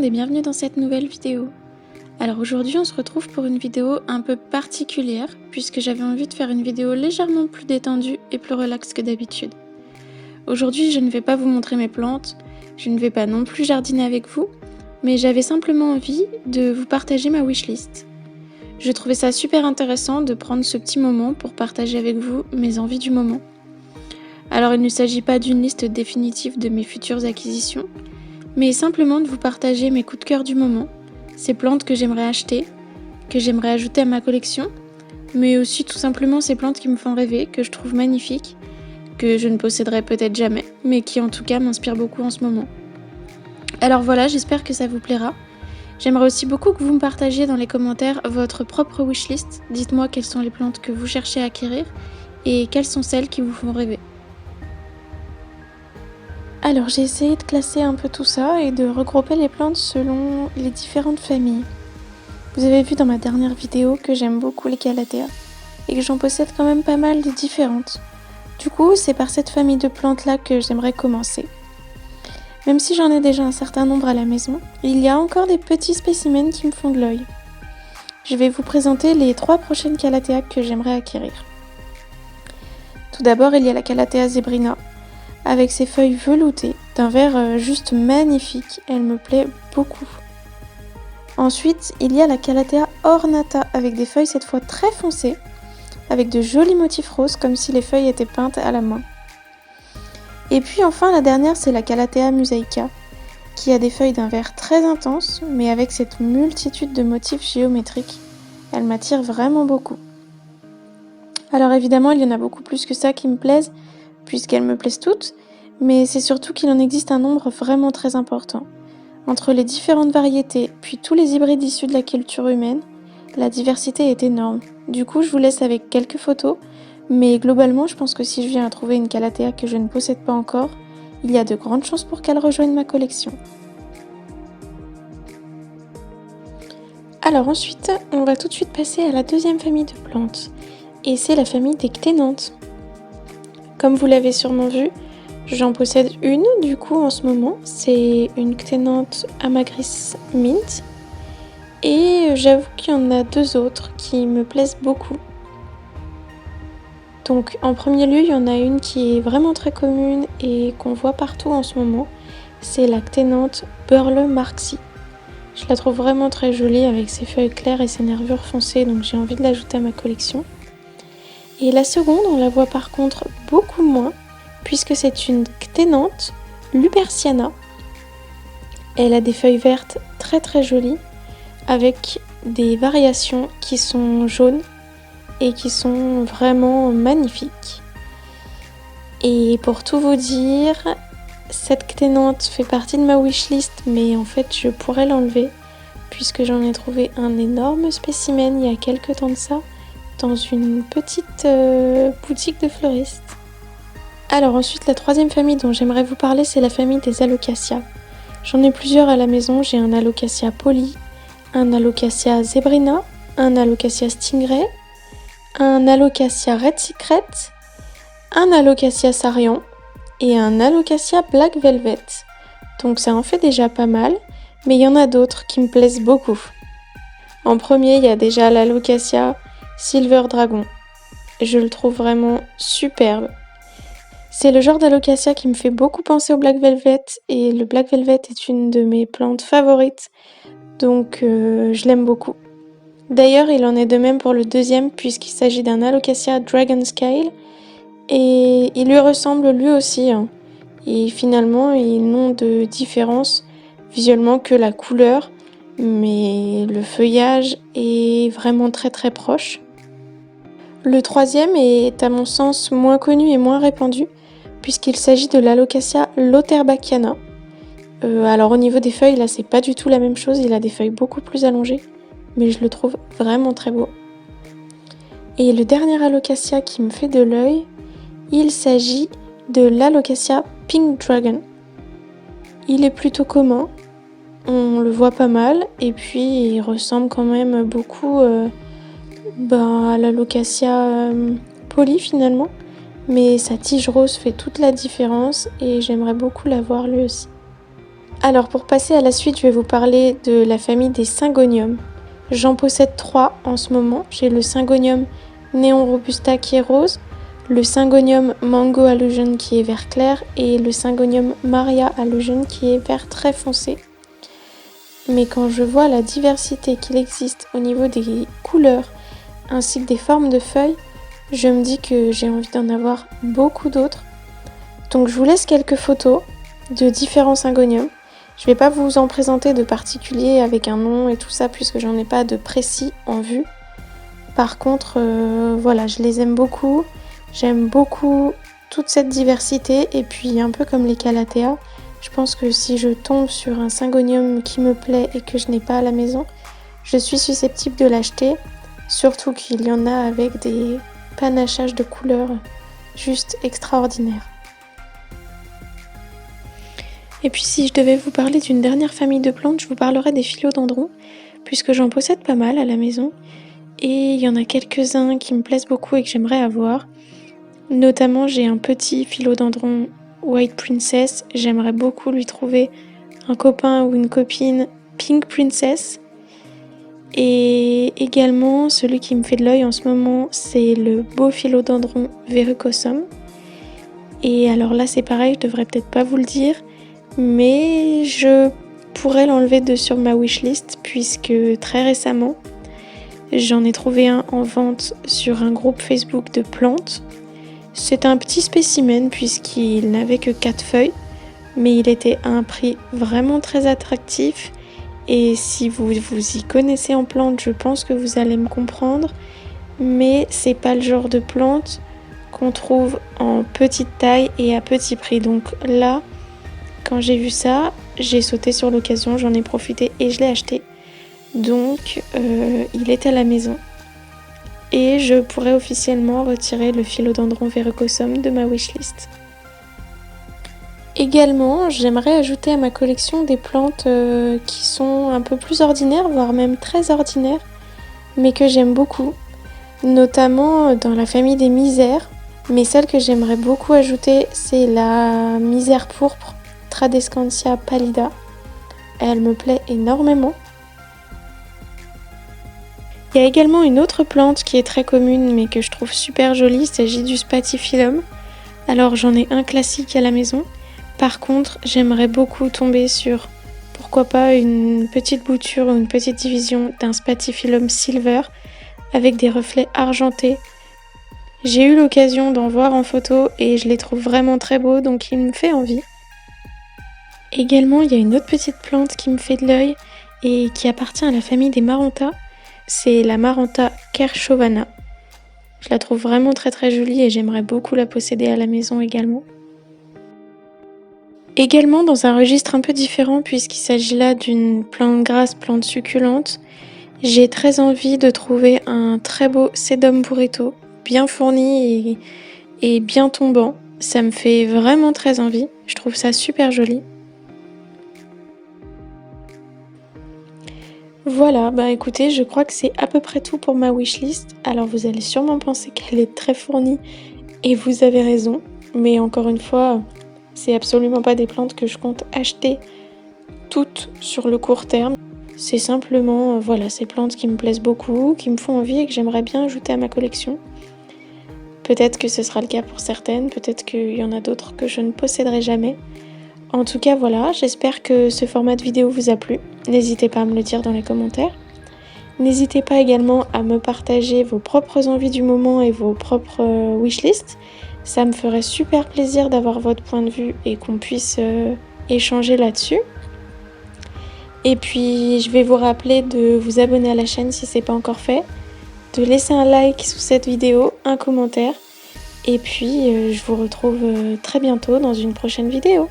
monde et bienvenue dans cette nouvelle vidéo. Alors aujourd'hui on se retrouve pour une vidéo un peu particulière puisque j'avais envie de faire une vidéo légèrement plus détendue et plus relaxe que d'habitude. Aujourd'hui je ne vais pas vous montrer mes plantes, je ne vais pas non plus jardiner avec vous, mais j'avais simplement envie de vous partager ma wishlist. Je trouvais ça super intéressant de prendre ce petit moment pour partager avec vous mes envies du moment. Alors il ne s'agit pas d'une liste définitive de mes futures acquisitions, mais simplement de vous partager mes coups de cœur du moment, ces plantes que j'aimerais acheter, que j'aimerais ajouter à ma collection, mais aussi tout simplement ces plantes qui me font rêver, que je trouve magnifiques, que je ne posséderai peut-être jamais, mais qui en tout cas m'inspirent beaucoup en ce moment. Alors voilà, j'espère que ça vous plaira. J'aimerais aussi beaucoup que vous me partagiez dans les commentaires votre propre wishlist. Dites-moi quelles sont les plantes que vous cherchez à acquérir et quelles sont celles qui vous font rêver. Alors j'ai essayé de classer un peu tout ça et de regrouper les plantes selon les différentes familles. Vous avez vu dans ma dernière vidéo que j'aime beaucoup les calathea et que j'en possède quand même pas mal de différentes. Du coup, c'est par cette famille de plantes là que j'aimerais commencer. Même si j'en ai déjà un certain nombre à la maison, il y a encore des petits spécimens qui me font de l'œil. Je vais vous présenter les 3 prochaines calathea que j'aimerais acquérir. Tout d'abord, il y a la calathea zebrina, avec ses feuilles veloutées, d'un vert juste magnifique, elle me plaît beaucoup. Ensuite, il y a la calathea ornata, avec des feuilles cette fois très foncées, avec de jolis motifs roses, comme si les feuilles étaient peintes à la main. Et puis enfin, la dernière, c'est la calathea mosaica, qui a des feuilles d'un vert très intense, mais avec cette multitude de motifs géométriques. Elle m'attire vraiment beaucoup. Alors évidemment, il y en a beaucoup plus que ça qui me plaisent, puisqu'elles me plaisent toutes, mais c'est surtout qu'il en existe un nombre vraiment très important. Entre les différentes variétés, puis tous les hybrides issus de la culture humaine, la diversité est énorme. Du coup, je vous laisse avec quelques photos, mais globalement, je pense que si je viens à trouver une calathea que je ne possède pas encore, il y a de grandes chances pour qu'elle rejoigne ma collection. Alors ensuite, on va tout de suite passer à la deuxième famille de plantes, et c'est la famille des cténanthes. Comme vous l'avez sûrement vu, j'en possède une du coup en ce moment, c'est une cténanthe Amagris mint, et j'avoue qu'il y en a 2 autres qui me plaisent beaucoup. Donc en premier lieu, il y en a une qui est vraiment très commune et qu'on voit partout en ce moment, c'est la cténanthe Burle Marxi. Je la trouve vraiment très jolie avec ses feuilles claires et ses nervures foncées, donc j'ai envie de l'ajouter à ma collection. Et la seconde, on la voit par contre beaucoup moins, puisque c'est une cténanthe Luperciana. Elle a des feuilles vertes très très jolies, avec des variations qui sont jaunes et qui sont vraiment magnifiques. Et pour tout vous dire, cette cténanthe fait partie de ma wishlist, mais en fait je pourrais l'enlever, puisque j'en ai trouvé un énorme spécimen il y a quelques temps de ça, dans une petite boutique de fleuriste. Alors ensuite, la troisième famille dont j'aimerais vous parler, c'est la famille des alocasia. J'en ai plusieurs à la maison, j'ai un alocasia poli, un alocasia zebrina, un alocasia stingray, un alocasia red secret, un alocasia sarian et un alocasia black velvet. Donc ça en fait déjà pas mal, mais il y en a d'autres qui me plaisent beaucoup. En premier, il y a déjà l'alocasia Silver Dragon. Je le trouve vraiment superbe. C'est le genre d'alocasia qui me fait beaucoup penser au Black Velvet, et le Black Velvet est une de mes plantes favorites, donc je l'aime beaucoup. D'ailleurs, il en est de même pour le deuxième, puisqu'il s'agit d'un alocasia Dragon Scale, et il lui ressemble lui aussi, hein. Et finalement, ils n'ont de différence visuellement que la couleur, mais le feuillage est vraiment très très proche. Le troisième est à mon sens moins connu et moins répandu, puisqu'il s'agit de l'alocasia lauterbachiana. Alors au niveau des feuilles, là c'est pas du tout la même chose, il a des feuilles beaucoup plus allongées, mais je le trouve vraiment très beau. Et le dernier alocasia qui me fait de l'œil, il s'agit de l'alocasia Pink Dragon. Il est plutôt commun, on le voit pas mal, et puis il ressemble quand même beaucoup à l'alocasia poli finalement, mais sa tige rose fait toute la différence et j'aimerais beaucoup l'avoir lui aussi. Alors pour passer à la suite, je vais vous parler de la famille des syngoniums. J'en possède 3 en ce moment. J'ai le syngonium Neon Robusta qui est rose, le syngonium Mango Hallusion qui est vert clair et le syngonium Maria Hallusion qui est vert très foncé. Mais quand je vois la diversité qu'il existe au niveau des couleurs ainsi que des formes de feuilles, je me dis que j'ai envie d'en avoir beaucoup d'autres. Donc je vous laisse quelques photos de différents syngoniums. Je vais pas vous en présenter de particulier avec un nom et tout ça puisque j'en ai pas de précis en vue. Par contre, voilà, je les aime beaucoup. J'aime beaucoup toute cette diversité et puis un peu comme les calathea, je pense que si je tombe sur un syngonium qui me plaît et que je n'ai pas à la maison, je suis susceptible de l'acheter. Surtout qu'il y en a avec des panachages de couleurs juste extraordinaires. Et puis si je devais vous parler d'une dernière famille de plantes, je vous parlerais des philodendrons, puisque j'en possède pas mal à la maison. Et il y en a quelques-uns qui me plaisent beaucoup et que j'aimerais avoir. Notamment, j'ai un petit philodendron White Princess. J'aimerais beaucoup lui trouver un copain ou une copine Pink Princess. Et également, celui qui me fait de l'œil en ce moment, c'est le beau philodendron Verrucosum. Et alors là, c'est pareil, je devrais peut-être pas vous le dire, mais je pourrais l'enlever de sur ma wishlist puisque très récemment, j'en ai trouvé un en vente sur un groupe Facebook de plantes. C'est un petit spécimen puisqu'il n'avait que 4 feuilles, mais il était à un prix vraiment très attractif. Et si vous vous y connaissez en plantes, je pense que vous allez me comprendre, mais c'est pas le genre de plante qu'on trouve en petite taille et à petit prix. Donc là, quand j'ai vu ça, j'ai sauté sur l'occasion, j'en ai profité et je l'ai acheté. Donc il est à la maison. Et je pourrais officiellement retirer le philodendron verrucosum de ma wishlist. Également, j'aimerais ajouter à ma collection des plantes qui sont un peu plus ordinaires, voire même très ordinaires, mais que j'aime beaucoup. Notamment dans la famille des misères. Mais celle que j'aimerais beaucoup ajouter, c'est la misère pourpre, Tradescantia pallida. Elle me plaît énormément. Il y a également une autre plante qui est très commune mais que je trouve super jolie, il s'agit du Spathiphyllum. Alors j'en ai un classique à la maison. Par contre, j'aimerais beaucoup tomber sur, pourquoi pas, une petite bouture ou une petite division d'un Spathiphyllum silver avec des reflets argentés. J'ai eu l'occasion d'en voir en photo et je les trouve vraiment très beaux, donc il me fait envie. Également, il y a une autre petite plante qui me fait de l'œil et qui appartient à la famille des Maranta. C'est la Maranta Kerchovana. Je la trouve vraiment très très jolie et j'aimerais beaucoup la posséder à la maison également. Également dans un registre un peu différent puisqu'il s'agit là d'une plante grasse, plante succulente, j'ai très envie de trouver un très beau Sedum burrito, bien fourni et bien tombant. Ça me fait vraiment très envie, je trouve ça super joli. Voilà, bah écoutez, je crois que c'est à peu près tout pour ma wishlist. Alors vous allez sûrement penser qu'elle est très fournie et vous avez raison. Mais encore une fois, c'est absolument pas des plantes que je compte acheter toutes sur le court terme. C'est simplement, voilà, ces plantes qui me plaisent beaucoup, qui me font envie et que j'aimerais bien ajouter à ma collection. Peut-être que ce sera le cas pour certaines, peut-être qu'il y en a d'autres que je ne posséderai jamais. En tout cas, voilà, j'espère que ce format de vidéo vous a plu. N'hésitez pas à me le dire dans les commentaires. N'hésitez pas également à me partager vos propres envies du moment et vos propres wishlists. Ça me ferait super plaisir d'avoir votre point de vue et qu'on puisse échanger là-dessus. Et puis, je vais vous rappeler de vous abonner à la chaîne si ce n'est pas encore fait, de laisser un like sous cette vidéo, un commentaire. Et puis, je vous retrouve très bientôt dans une prochaine vidéo.